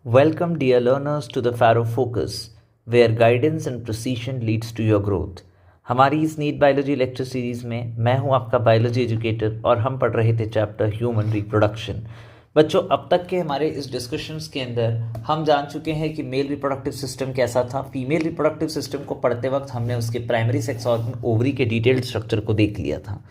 Welcome, dear learners, to the Faro Focus, where guidance and precision leads to your growth. हमारी इस NEET biology lecture series में मैं हूं आपका biology educator और हम पढ़ रहे थे चैप्टर ह्यूमन रिप्रोडक्शन। बच्चों, अब तक के हमारे इस डिस्कशंस के अंदर हम जान चुके हैं कि मेल रिप्रोडक्टिव सिस्टम कैसा था। फीमेल रिप्रोडक्टिव सिस्टम को पढ़ते वक्त हमने उसके प्राइमरी सेक्स ऑर्गन ओवरी के डिटेल्ड स्ट्रक्चर को देख लिया था।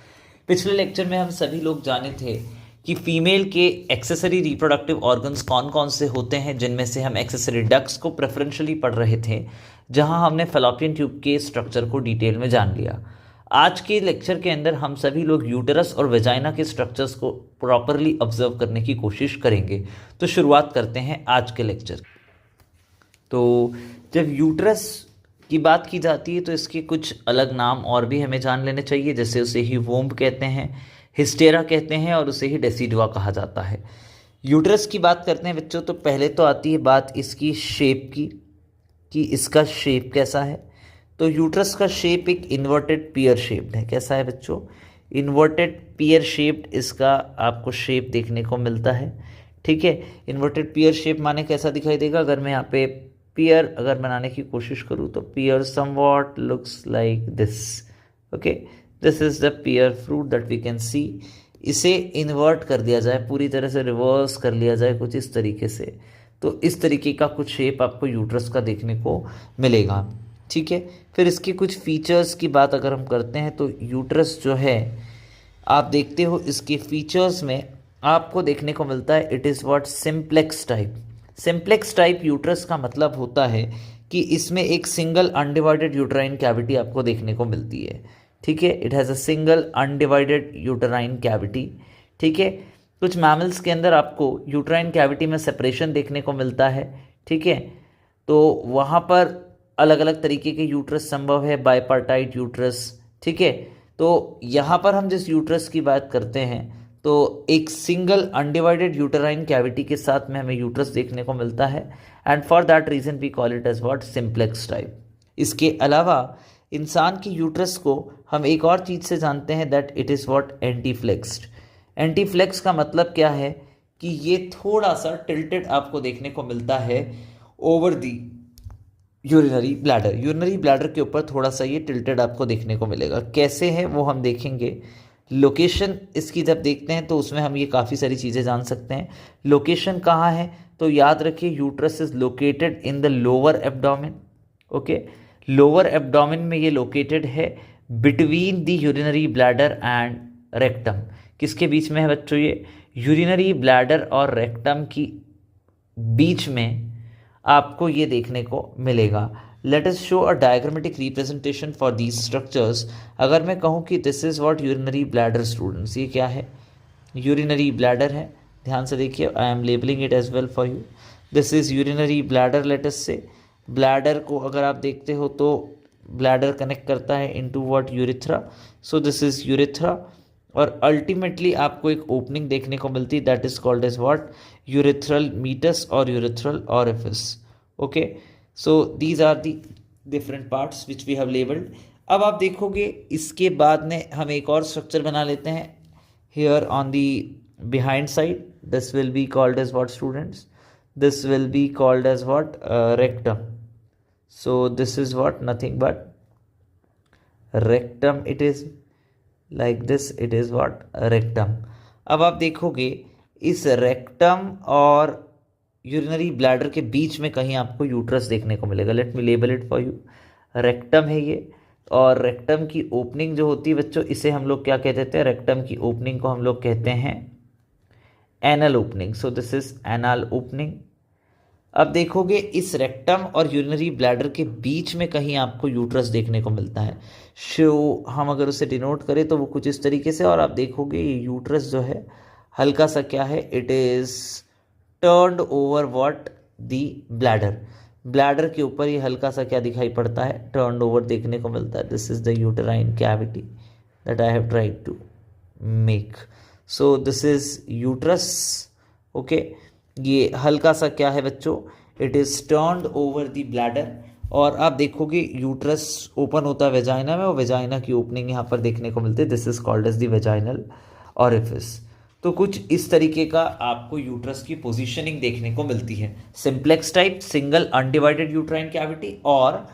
पिछले लेक्चर में हम सभी लोग जाने थे कि फीमेल के एक्सेसरी रिप्रोडक्टिव ऑर्गन्स कौन कौन से होते हैं, जिनमें से हम एक्सेसरी डक्ट्स को प्रेफरेंशियली पढ़ रहे थे, जहां हमने फैलोपियन ट्यूब के स्ट्रक्चर को डिटेल में जान लिया। आज के लेक्चर के अंदर हम सभी लोग यूटरस और वेजाइना के स्ट्रक्चर्स को प्रॉपरली ऑब्जर्व करने की कोशिश करेंगे। तो शुरुआत करते हैं आज के लेक्चर। तो जब यूटरस की बात की जाती है तो इसके कुछ अलग नाम और भी हमें जान लेने चाहिए, जैसे उसे ही वोम्ब कहते हैं, हिस्टेरा कहते हैं और उसे ही डेसिडुआ कहा जाता है। यूटरस की बात करते हैं बच्चों, तो पहले तो आती है बात इसकी शेप की कि इसका शेप कैसा है। तो यूटरस का शेप एक इन्वर्टेड पियर शेप्ड है। कैसा है बच्चों? इन्वर्टेड पियर शेप्ड इसका आपको शेप देखने को मिलता है। ठीक है, इन्वर्टेड पियर शेप माने कैसा दिखाई देगा? अगर मैं यहाँ पे पियर अगर बनाने की कोशिश करूँ तो pear somewhat looks like this. Okay, this is the pear fruit that we can see. इसे इन्वर्ट कर दिया जाए, पूरी तरह से रिवर्स कर लिया जाए कुछ इस तरीके से, तो इस तरीके का कुछ शेप आपको यूट्रस का देखने को मिलेगा। ठीक है, फिर इसके कुछ फीचर्स की बात अगर हम करते हैं तो यूट्रस जो है आप देखते हो इसके फीचर्स में आपको देखने को मिलता है it is what simplex type. Simplex type uterus का मतलब होता है कि इसमें एक सिंगल अनडिवाइडेड यूट्राइन कैविटी आपको देखने को मिलती है। ठीक है, it has a single undivided uterine cavity. ठीक है, कुछ मैमल्स के अंदर आपको यूट्राइन कैविटी में सेपरेशन देखने को मिलता है। ठीक है, तो वहाँ पर अलग अलग तरीके के यूट्रस संभव है, बाइपार्टाइट यूट्रस। ठीक है, तो यहाँ पर हम जिस यूट्रस की बात करते हैं तो एक सिंगल अनडिवाइडेड यूट्राइन कैविटी के साथ में हमें यूट्रस देखने को मिलता है, and for that reason we call it as what simplex type. इसके अलावा इंसान की यूट्रस को हम एक और चीज़ से जानते हैं, दैट इट इज़ व्हाट एंटीफ्लेक्स्ड। एंटीफ्लेक्स का मतलब क्या है कि ये थोड़ा सा टिल्टेड आपको देखने को मिलता है over the urinary bladder. Urinary bladder के ऊपर थोड़ा सा ये टिल्टेड आपको देखने को मिलेगा। कैसे है वो हम देखेंगे। लोकेशन इसकी जब देखते हैं तो उसमें हम ये काफ़ी सारी चीज़ें जान सकते हैं। लोकेशन कहाँ है? तो याद रखिए uterus is located in the lower abdomen. Okay, lower abdomen में ये लोकेटेड है between the urinary bladder and rectum. किसके बीच में है बच्चों? ये यूरिनरी ब्लैडर और रेक्टम की बीच में आपको ये देखने को मिलेगा। Let us show a diagrammatic representation for these structures. अगर मैं कहूँ कि this is what urinary bladder, students ये क्या है? यूरिनरी ब्लैडर है। ध्यान से देखिए, I am labelling it as well for you. This is urinary bladder. Let us say bladder को अगर आप देखते हो तो ब्लैडर कनेक्ट करता है into what urethra. So this is urethra, और अल्टीमेटली आपको एक ओपनिंग देखने को मिलती है that is called as what urethral meatus और urethral orifice. Okay, so these are the different parts which we have labelled. अब आप देखोगे इसके बाद में हम एक और स्ट्रक्चर बना लेते हैं here on the behind side. This will be called as what students? This will be called as what? Rectum. So this is what? Nothing but rectum. It is like this. It is what? Rectum. अब आप देखोगे इस rectum और urinary bladder के बीच में कहीं आपको uterus देखने को मिलेगा। Let me label it for you. Rectum है ये, और रेक्टम की ओपनिंग जो होती है बच्चों, इसे हम लोग क्या कह देते हैं? रेक्टम की ओपनिंग को हम लोग कहते हैं anal opening. So this is anal opening. अब देखोगे इस रेक्टम और यूरिनरी ब्लैडर के बीच में कहीं आपको यूट्रस देखने को मिलता है। शो हम अगर उसे डिनोट करें तो वो कुछ इस तरीके से, और आप देखोगे ये यूट्रस जो है हल्का सा क्या है? It is turned over what? The bladder. Bladder के ऊपर ये हल्का सा क्या दिखाई पड़ता है? टर्न्ड ओवर देखने को मिलता है। This is the uterine cavity that I have tried to make. So this is uterus. Okay, ये हल्का सा क्या है बच्चों? It is turned over the bladder, और आप देखोगे यूट्रस ओपन होता है वेजाइना में, और वेजाइना की ओपनिंग यहाँ पर देखने को मिलती है। This is called as the vaginal orifice. तो कुछ इस तरीके का आपको यूट्रस की पोजीशनिंग देखने को मिलती है, simplex type, single undivided uterine cavity, और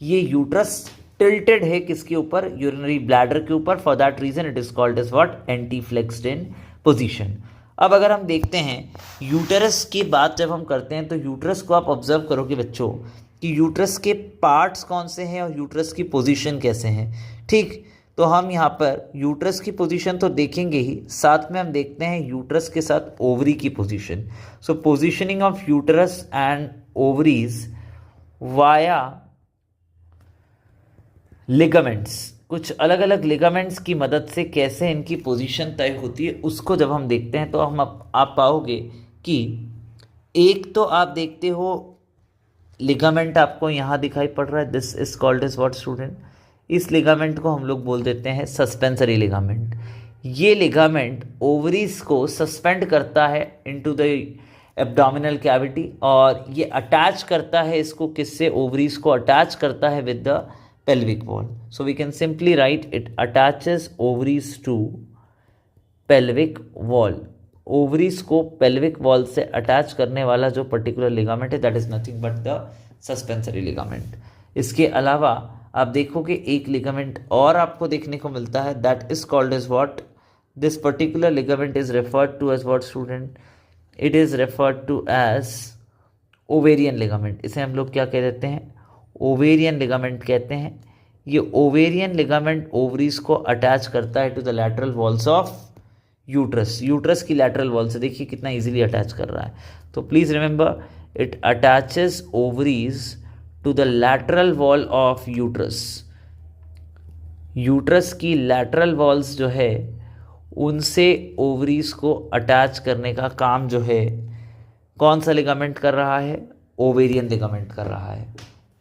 ये यूट्रस टिल्टेड है किसके ऊपर, यूरिनरी ब्लैडर के ऊपर, for that reason it is called as what, anteflexed in position. अब अगर हम देखते हैं यूटेरस की बात जब हम करते हैं तो यूट्रस को आप ऑब्जर्व करोगे बच्चों कि यूट्रस के पार्ट्स कौन से हैं और यूट्रस की पोजीशन कैसे हैं, ठीक। तो हम यहाँ पर यूट्रस की पोजीशन तो देखेंगे ही, साथ में हम देखते हैं यूट्रस के साथ ओवरी की position. So positioning of uterus and ovaries via ligaments, कुछ अलग अलग लिगामेंट्स की मदद से कैसे इनकी पोजीशन तय होती है उसको जब हम देखते हैं तो हम आप पाओगे कि एक तो आप देखते हो लिगामेंट आपको यहाँ दिखाई पड़ रहा है, this is called as what student, इस लिगामेंट को हम लोग बोल देते हैं सस्पेंसरी लिगामेंट। ये लिगामेंट ओवरीज को सस्पेंड करता है इनटू द एब्डोमिनल कैविटी और ये अटैच करता है इसको किससे, ओवरीज को अटैच करता है with the pelvic wall. So we can simply write it attaches ovaries to pelvic wall. Ovaries को pelvic wall से अटैच करने वाला जो पर्टिकुलर लिगामेंट है that is nothing but the suspensory ligament. इसके अलावा आप देखोगे एक लिगामेंट और आपको देखने को मिलता है that is called as what, this particular ligament is referred to as what student, it is referred to as ovarian ligament. इसे हम लोग क्या कह देते हैं, ओवेरियन लिगामेंट कहते हैं। ये ओवेरियन लिगामेंट ओवरीज को अटैच करता है to the lateral walls of uterus, uterus की लैटरल वॉल से, देखिए कितना इजीली अटैच कर रहा है। तो please remember it attaches ovaries to the lateral wall of uterus. Uterus की लैटरल वॉल्स जो है उनसे ओवरीज को अटैच करने का काम जो है कौन सा लिगामेंट कर रहा है, ओवेरियन लिगामेंट कर रहा है।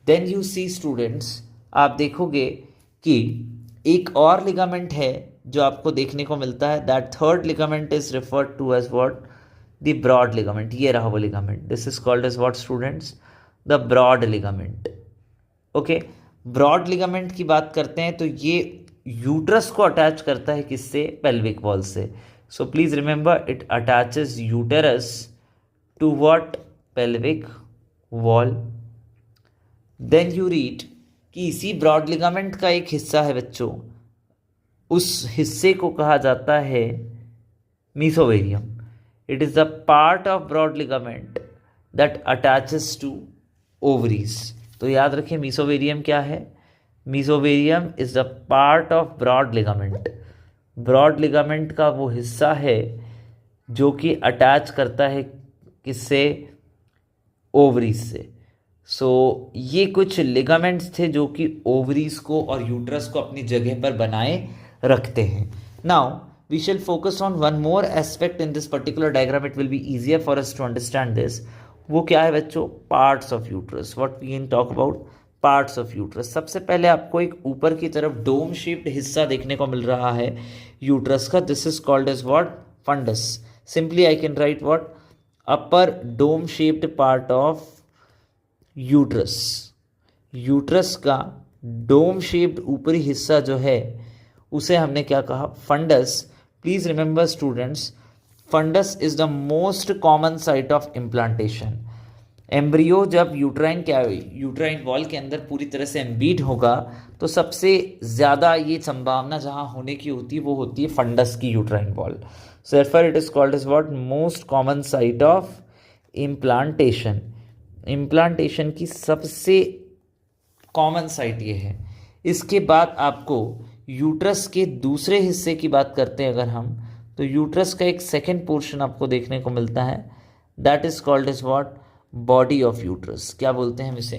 देन यू सी स्टूडेंट्स, आप देखोगे कि एक और लिगामेंट है जो आपको देखने को मिलता है, that third ligament is referred to as what, the broad ligament. ये रहा वो ligament, this is called as what students, the broad ligament. Okay, broad ligament की बात करते हैं तो ये यूट्रस को अटैच करता है किससे, पेल्विक वॉल से। So please remember it attaches uterus to what, pelvic wall. Then you read कि इसी ब्रॉड लिगामेंट का एक हिस्सा है बच्चों, उस हिस्से को कहा जाता है mesovarium. It is the part of broad ligament that attaches to ovaries. तो याद रखें मीसोवेरियम क्या है, mesovarium is the part of broad ligament. Broad ligament का वो हिस्सा है जो कि अटैच करता है किससे, ओवरीज से। सो ये कुछ लिगामेंट्स थे जो कि ओवरीज को और यूट्रस को अपनी जगह पर बनाए रखते हैं। Now we shall focus on one more aspect in this particular diagram, it will be easier for us to understand this. वो क्या है बच्चों, parts of uterus. What we can talk about parts of uterus. सबसे पहले आपको एक ऊपर की तरफ डोम शेप्ड हिस्सा देखने को मिल रहा है यूट्रस का, this is called as what, fundus. Simply I can write what, upper dome shaped part of uterus. Uterus का डोम शेप्ड ऊपरी हिस्सा जो है उसे हमने क्या कहा, fundus. Please remember students, fundus is the most common site of implantation. Embryo जब यूट्राइन वॉल के अंदर पूरी तरह से एम्बीड होगा तो सबसे ज़्यादा ये संभावना जहाँ होने की होती है वो होती है फंडस की uterine wall. So therefore it is called as what, most common site of implantation. Implantation की सबसे कॉमन साइट ये है। इसके बाद आपको यूट्रस के दूसरे हिस्से की बात करते हैं अगर हम, तो यूट्रस का एक सेकेंड पोर्शन आपको देखने को मिलता है, that is called as what, body of uterus. क्या बोलते हैं हम इसे,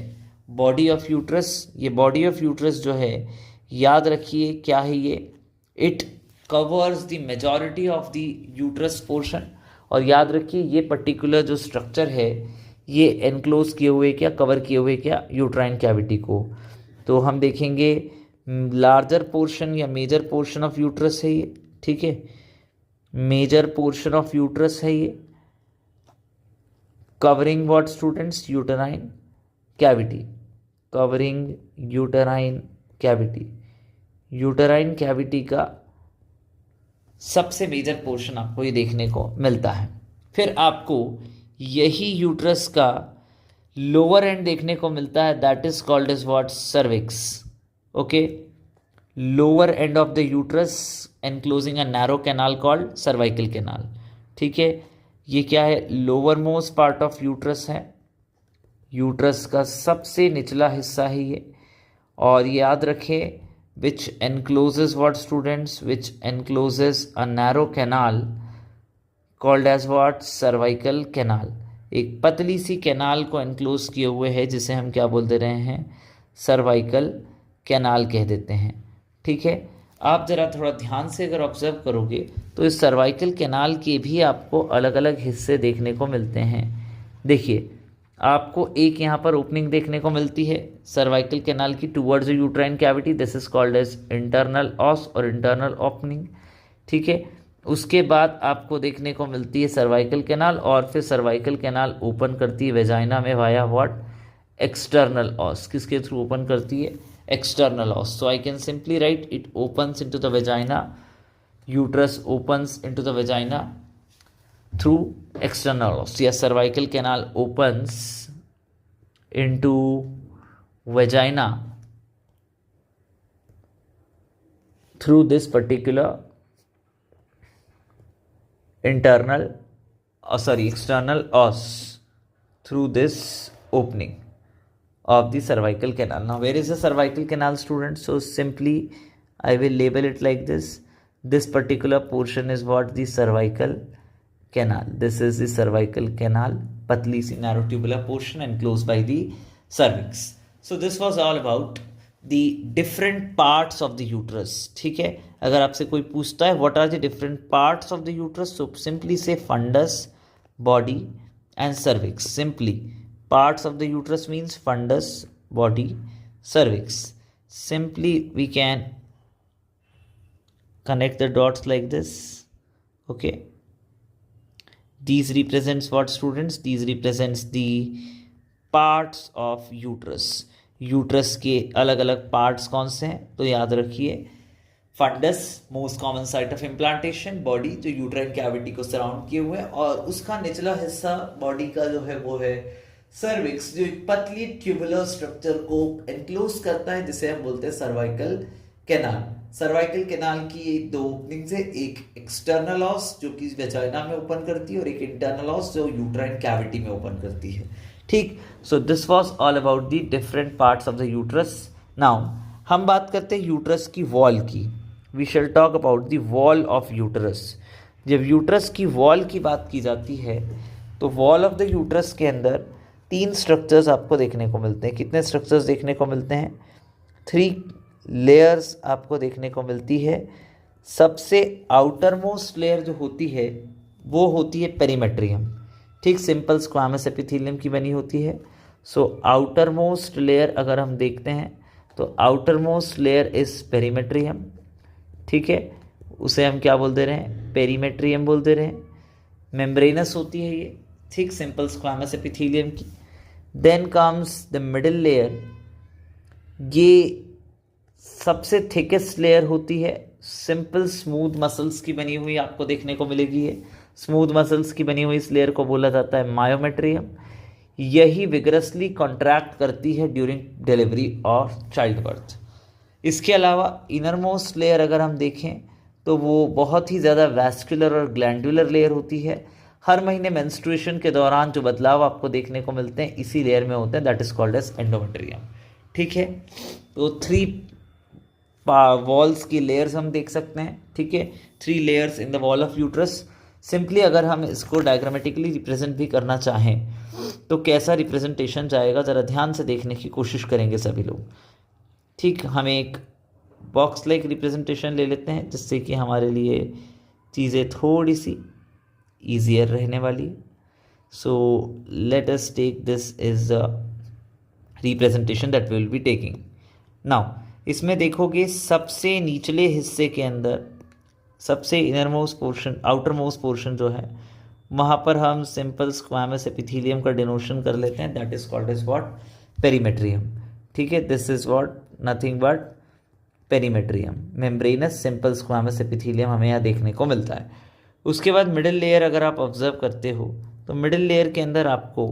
बॉडी ऑफ यूट्रस। ये बॉडी ऑफ यूट्रस जो है, याद रखिए क्या है ये, it covers the majority of the uterus portion. और याद रखिए ये पर्टिकुलर जो स्ट्रक्चर है ये एनक्लोज किए हुए क्या, कवर किए हुए क्या, यूट्राइन कैविटी को। तो हम देखेंगे लार्जर पोर्शन या मेजर पोर्शन ऑफ यूट्रस है ये, ठीक है, मेजर पोर्शन ऑफ यूट्रस है ये, covering what students, uterine cavity, covering uterine cavity. Uterine cavity का सबसे मेजर पोर्शन आपको ये देखने को मिलता है। फिर आपको यही यूट्रस का लोअर एंड देखने को मिलता है, that is called as what, cervix. Okay, lower end of the uterus enclosing a narrow canal called cervical canal. ठीक है, ये क्या है, lower most part of uterus है, यूट्रस का सबसे निचला हिस्सा है ये। और याद रखें, which encloses what students, which encloses a narrow canal called as what, cervical canal। एक पतली सी कैनाल को एनक्लोज किए हुए है जिसे हम क्या बोलते रहे हैं, सर्वाइकल कैनाल कह देते हैं। ठीक है, आप ज़रा थोड़ा ध्यान से अगर ऑब्जर्व करोगे तो इस सर्वाइकल कैनाल के भी आपको अलग अलग हिस्से देखने को मिलते हैं। देखिए, आपको एक यहाँ पर ओपनिंग देखने को मिलती है सर्वाइकल कैनाल की towards the uterine cavity, this is called as internal os और इंटरनल ओपनिंग। ठीक है, उसके बाद आपको देखने को मिलती है सर्वाइकल कैनाल, और फिर सर्वाइकल कैनाल ओपन करती है वेजाइना में वाया व्हाट, एक्सटर्नल ऑस। किसके थ्रू ओपन करती है, external os. So I can simply write it opens into the vagina, uterus opens into the vagina through external os। या cervical canal opens into vagina through this particular external os, through this opening of the cervical canal। Now where is the cervical canal, students? So simply I will label it like this particular portion is what, the cervical canal। This is the cervical canal, patli si narrow tubular portion enclosed by the cervix। So this was all about the different parts of the uterus। ठीक है, अगर आपसे कोई पूछता है what are the different parts of the uterus, so simply say fundus, body and cervix। Simply parts of the uterus means fundus, body, cervix। Simply we can connect the dots like this। Okay, these represents what, students? These represents the parts of uterus। Uterus के अलग अलग parts कौन से हैं, तो याद रखिए, fundus most common site of implantation, body जो यूट्राइन कैविटी को सराउंड किए हुए है, और उसका निचला हिस्सा बॉडी का जो है वो है सर्विक्स, जो एक पतली ट्यूबुलर स्ट्रक्चर को एनक्लोज करता है जिसे हम बोलते हैं सर्वाइकल कैनाल। सर्वाइकल कैनाल की दो ओपनिंग्स है, एक एक्सटर्नल ऑस जो कि वेजाइना में ओपन करती है, और एक इंटरनल ऑस जो यूट्राइन कैविटी में ओपन करती है। ठीक, so this was all about the different parts of the uterus. Now हम बात करते हैं यूट्रस की वॉल की। We shall talk about the wall of uterus. जब यूट्रस की वॉल की बात की जाती है तो वॉल ऑफ द यूट्रस के अंदर 3 स्ट्रक्चर्स आपको देखने को मिलते हैं। कितने स्ट्रक्चर्स देखने को मिलते हैं, 3 लेयर्स आपको देखने को मिलती है। सबसे आउटर मोस्ट लेयर जो होती है वो होती है पेरीमेट्रियम। ठीक, सिंपल स्क्वामस एपिथेलियम की बनी होती है। सो आउटर मोस्ट लेयर अगर हम देखते हैं तो outer most layer is perimetrium. ठीक है, उसे हम क्या बोल दे रहे हैं, पेरीमेट्रियम बोल दे रहे हैं। मेम्ब्रेनस होती है ये, ठीक, सिंपल स्क्वामस एपिथेलियम की। Then comes the middle layer, ये सबसे थिकेस्ट लेयर होती है, सिंपल स्मूथ मसल्स की बनी हुई आपको देखने को मिलेगी। है स्मूथ मसल्स की बनी हुई इस लेयर को बोला जाता है मायोमेट्रियम। यही विगरसली कॉन्ट्रैक्ट करती है ड्यूरिंग डिलीवरी और चाइल्ड बर्थ। इसके अलावा इनर मोस्ट लेयर अगर हम देखें तो वो बहुत ही ज़्यादा वैस्कुलर और ग्लैंडुलर लेयर होती है। हर महीने मेंस्ट्रुएशन के दौरान जो बदलाव आपको देखने को मिलते हैं इसी लेयर में होते हैं, that is called as endometrium. ठीक है, तो 3 वॉल्स की लेयर्स हम देख सकते हैं। ठीक है, 3 layers in the wall of uterus. Simply अगर हम इसको डायग्रामेटिकली रिप्रेजेंट भी करना चाहें तो कैसा रिप्रेजेंटेशन जाएगा, ज़रा ध्यान से देखने की कोशिश करेंगे सभी लोग। ठीक, हम एक बॉक्स लाइक रिप्रेजेंटेशन ले लेते हैं जिससे कि हमारे लिए चीज़ें थोड़ी सी ईजियर रहने वाली। So let us take this is the representation that we will be taking now. इसमें देखोगे सबसे निचले हिस्से के अंदर सबसे inner most portion, outer most portion जो है वहाँ पर हम सिंपल स्क्वामस एपिथेलियम का डिनोशन कर लेते हैं, that is called as what, perimetrium. ठीक है, this is what, nothing but perimetrium, membranous simple squamous epithelium हमें यहाँ देखने को मिलता है। उसके बाद मिडिल लेयर अगर आप ऑब्जर्व करते हो तो मिडिल लेयर के अंदर आपको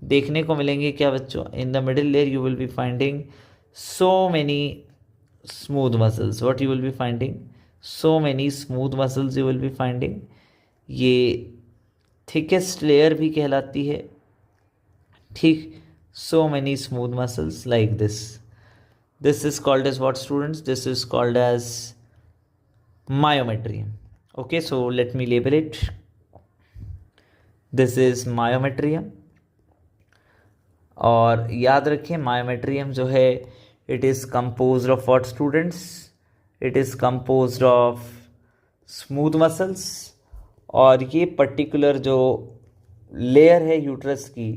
देखने को मिलेंगे क्या बच्चों, in the middle layer you will be finding so many smooth muscles, what you will be finding, so many smooth muscles you will be finding. ये थिकेस्ट लेयर भी कहलाती है, ठीक, so many smooth muscles like this is called as what students, this is called as myometrium. Okay, so let me label it, this is myometrium। और याद रखें myometrium जो है it is composed of what students, it is composed of smooth muscles। और ये particular जो layer है uterus की,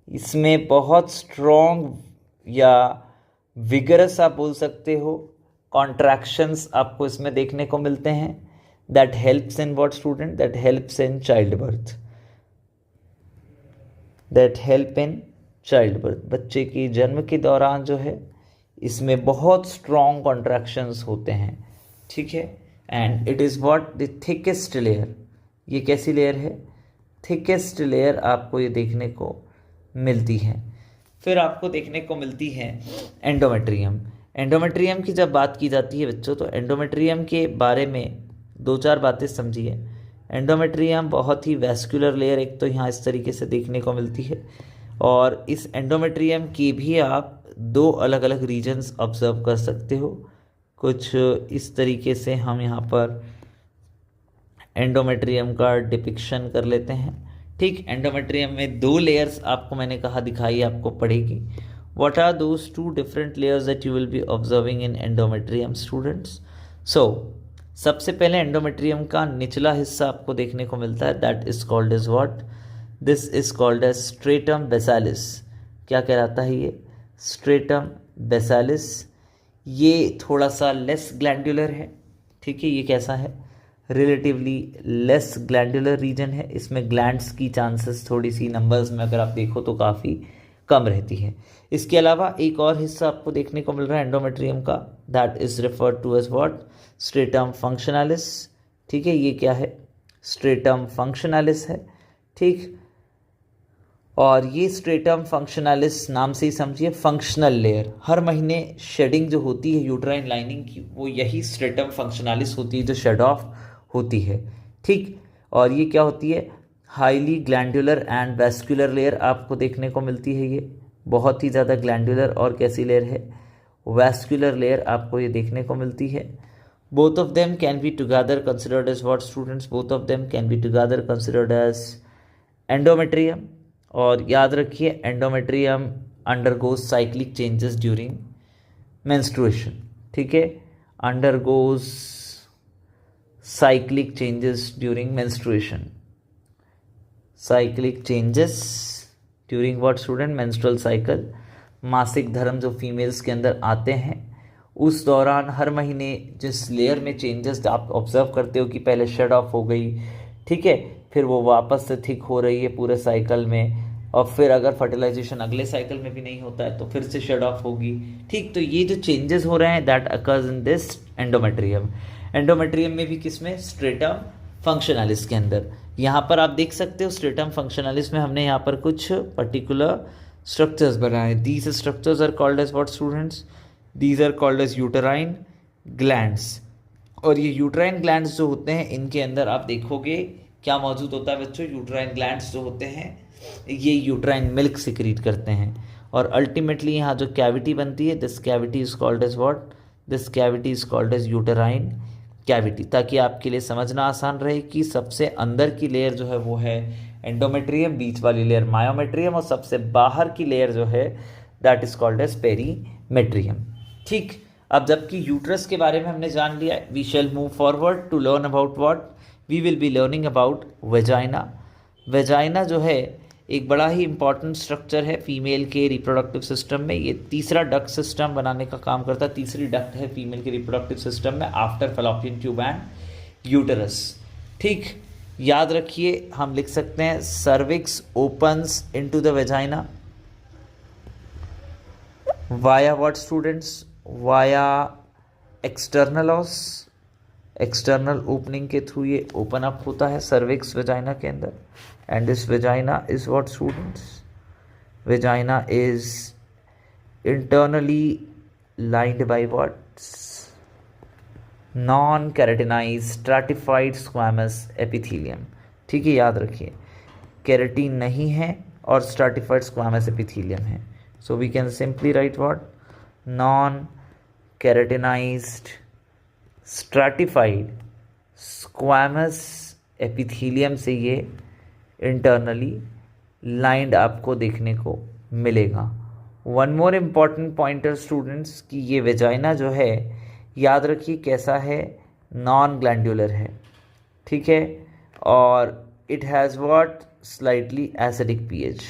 इसमें बहुत स्ट्रॉन्ग या विगरस आप बोल सकते हो कॉन्ट्रैक्शंस आपको इसमें देखने को मिलते हैं। That helps in what student, that helps in child birth, that help in child birth. बच्चे की जन्म के दौरान जो है इसमें बहुत स्ट्रॉन्ग कॉन्ट्रैक्शंस होते हैं, ठीक है। And it is what the thickest layer, ये कैसी लेयर है, थिकेस्ट लेयर आपको ये देखने को मिलती है। फिर आपको देखने को मिलती है एंडोमेट्रियम। एंडोमेट्रियम की जब बात की जाती है बच्चों, तो एंडोमेट्रियम के बारे में 2-4 बातें समझिए। एंडोमेट्रियम बहुत ही वैस्कुलर लेयर एक तो यहाँ इस तरीके से देखने को मिलती है, और इस एंडोमेट्रियम की भी आप 2 अलग अलग रीजन्स ऑब्जर्व कर सकते हो। कुछ इस तरीके से हम यहाँ पर एंडोमेट्रियम का डिपिक्शन कर लेते हैं, ठीक। एंडोमेट्रियम में 2 लेयर्स आपको मैंने कहा दिखाई आपको पड़ेगी। What are those 2 different layers that you will be observing in endometrium students. सो सबसे पहले एंडोमेट्रियम का निचला हिस्सा आपको देखने को मिलता है, that is called as what, this is called as stratum basalis. क्या कहलाता है ये, स्ट्रेटम बेसालिस। ये थोड़ा सा लेस ग्लैंडुलर है, ठीक है। ये कैसा है, रिलेटिवली लेस ग्लैंडुलर रीजन है। इसमें ग्लैंड्स की चांसेस थोड़ी सी नंबर्स में अगर आप देखो तो काफ़ी कम रहती है। इसके अलावा एक और हिस्सा आपको देखने को मिल रहा है एंडोमेट्रियम का, that is referred to as what, stratum functionalis, ठीक है। ये क्या है, स्ट्रेटम फंक्शनलिस है, ठीक। और ये स्ट्रेटम फंक्शनलिस नाम से ही समझिए फंक्शनल लेयर। हर महीने शेडिंग जो होती है यूट्राइन लाइनिंग की, वो यही स्ट्रेटम फंक्शनलिस होती है जो शेड ऑफ होती है, ठीक। और ये क्या होती है, highly glandular and vascular layer आपको देखने को मिलती है। ये बहुत ही ज़्यादा ग्लैंडुलर और कैसी लेयर है, वैस्कुलर लेयर आपको ये देखने को मिलती है। Both of them can be together considered as what students, both of them can be together considered as endometrium. और याद रखिए endometrium undergoes cyclic changes during menstruation, ठीक है, undergoes cyclic changes during menstruation, cyclic changes during what student, menstrual cycle। मासिक धर्म जो females के अंदर आते हैं उस दौरान हर महीने जिस लेयर में चेंजेस आप ऑब्जर्व करते हो कि पहले शेड ऑफ हो गई, ठीक है, फिर वो वापस से थिक हो रही है पूरे साइकिल में, और फिर अगर फर्टिलाइजेशन अगले साइकिल में भी नहीं होता है तो फिर से शेड ऑफ होगी, ठीक। तो ये जो चेंजेस हो रहे हैं that occurs in this endometrium. Endometrium में भी किसमें, स्ट्रेटम फंक्शनलिस के अंदर। यहाँ पर आप देख सकते हो स्ट्रेटम फंक्शनलिस में हमने यहाँ पर कुछ पर्टिकुलर स्ट्रक्चर्स बनाए। These structures are called as what students, these are called as uterine glands. और ये यूटेराइन ग्लैंड्स जो होते हैं इनके अंदर आप देखोगे क्या मौजूद होता है बच्चों, यूटेराइन ग्लैंड्स जो होते हैं ये यूटेराइन मिल्क सिक्रीट करते हैं। और अल्टीमेटली यहाँ जो कैविटी बनती है, this cavity is called as what, this cavity is called as uterine cavity. ताकि आपके लिए समझना आसान रहे कि सबसे अंदर की लेयर जो है वो है एंडोमेट्रियम, बीच वाली लेयर मायोमेट्रियम, और सबसे बाहर की लेयर जो है that is called as perimetrium, ठीक। अब जबकि यूट्रस के बारे में हमने जान लिया, we shall move forward to learn about what, we will be learning about vagina. Vagina जो है एक बड़ा ही इंपॉर्टेंट स्ट्रक्चर है फीमेल के रिप्रोडक्टिव सिस्टम में। ये तीसरा डक्ट सिस्टम बनाने का काम करता है, तीसरी डक्ट है फीमेल के रिप्रोडक्टिव सिस्टम में after fallopian tube and uterus, ठीक। याद रखिए हम लिख सकते हैं cervix opens into the vagina via what students, via external os, external opening के थ्रू ये ओपन अप होता है सर्विक्स वेजाइना के अंदर. And this vagina is what students, vagina is internally lined by what? Non-keratinized stratified squamous epithelium. ठीक है, याद रखिए केराटिन नहीं है और stratified squamous epithelium है. So we can simply write what? Non-keratinized stratified squamous epithelium से ये internally lined आपको देखने को मिलेगा. One more important pointer students कि ये वेजाइना जो है याद रखिए कैसा है, नॉन ग्लैंडुलर है. ठीक है, और it has what? Slightly acidic pH.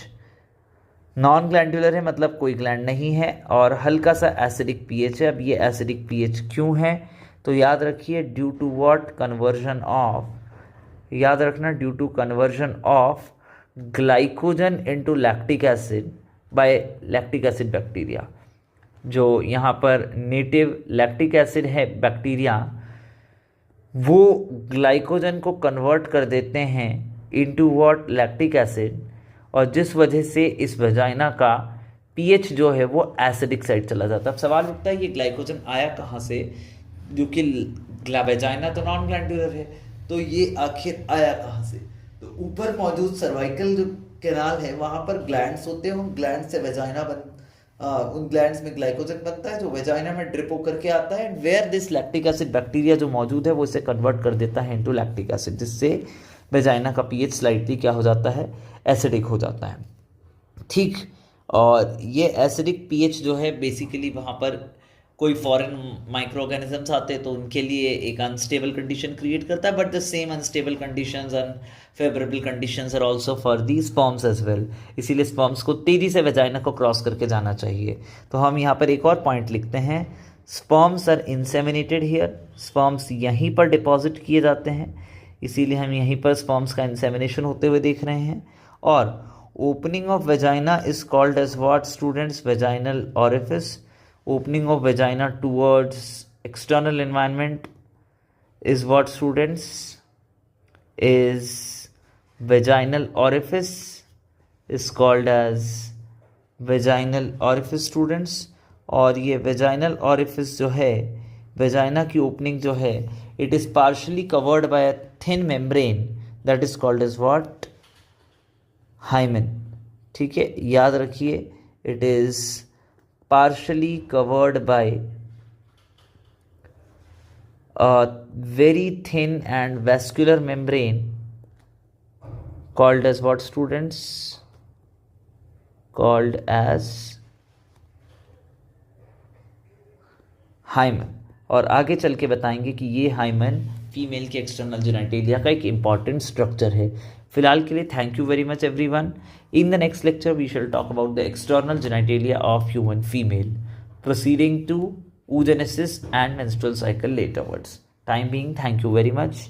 Non glandular है मतलब कोई ग्लैंड नहीं है और हल्का सा एसिडिक पीएच है. अब ये एसिडिक पीएच क्यों है? तो याद रखिए due to what? Conversion of, याद रखना due to conversion of glycogen into lactic acid by lactic acid bacteria. जो यहाँ पर नेटिव लैक्टिक एसिड है बैक्टीरिया, वो ग्लाइकोजन को कन्वर्ट कर देते हैं इनटू व्हाट? Lactic acid. और जिस वजह से इस वेजाइना का पीएच जो है वो एसिडिक साइड चला जाता है. अब सवाल उठता है ये ग्लाइकोजन आया कहाँ से, जो कि वेजाइना तो नॉन ग्लैंडुलर है, तो ये आखिर आया कहाँ से? तो ऊपर मौजूद सर्वाइकल जो कैनाल है वहाँ पर ग्लैंड्स होते हैं, उन ग्लैंड से वेजाइना उन ग्लैंड्स में ग्लाइकोजन बनता है जो वेजाइना में ड्रिप होकर के आता है. And where this lactic acid bacteria जो मौजूद है वो इसे कन्वर्ट कर देता है इनटू लैक्टिक एसिड, जिससे वेजाइना का पीएच स्लाइटली क्या हो जाता है? एसिडिक हो जाता है. ठीक, और ये एसिडिक पीएच जो है बेसिकली वहाँ पर कोई फॉरेन माइक्रो ऑर्गेनिजम्स आते हैं तो उनके लिए एक अनस्टेबल कंडीशन क्रिएट करता है. But the same unstable conditions and favourable conditions are also for the sperms as well. इसीलिए स्पर्म्स को तेजी से वेजाइना को क्रॉस करके जाना चाहिए. तो हम यहाँ पर एक और पॉइंट लिखते हैं, sperms are inseminated here. Sperms यहीं पर डिपॉजिट किए जाते हैं, इसीलिए हम यहीं पर स्पर्म्स का इंसेमिनेशन होते हुए देख रहे हैं. और opening of vagina is called as what students? Vaginal orifice. Opening of vagina towards external environment is what students? Is vaginal orifice, is called as vaginal orifice students. और ये vaginal orifice जो है, vagina की opening जो है, it is partially covered by a thin membrane that is called as what? Hymen. ठीक है, याद रखिए it is partially covered by a very thin and vascular membrane called as what students? Called as hymen. और आगे चल के बताएंगे कि ये हाइमन फीमेल के एक्सटर्नल जेनिटेलिया का एक इम्पॉर्टेंट स्ट्रक्चर है. फिलहाल के लिए thank you very much everyone. In the next lecture, we shall talk about the external genitalia of human female, proceeding to oogenesis and menstrual cycle laterwards. Time being, thank you very much.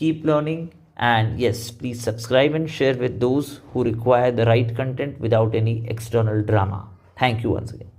Keep learning, and yes, please subscribe and share with those who require the right content without any external drama. Thank you once again.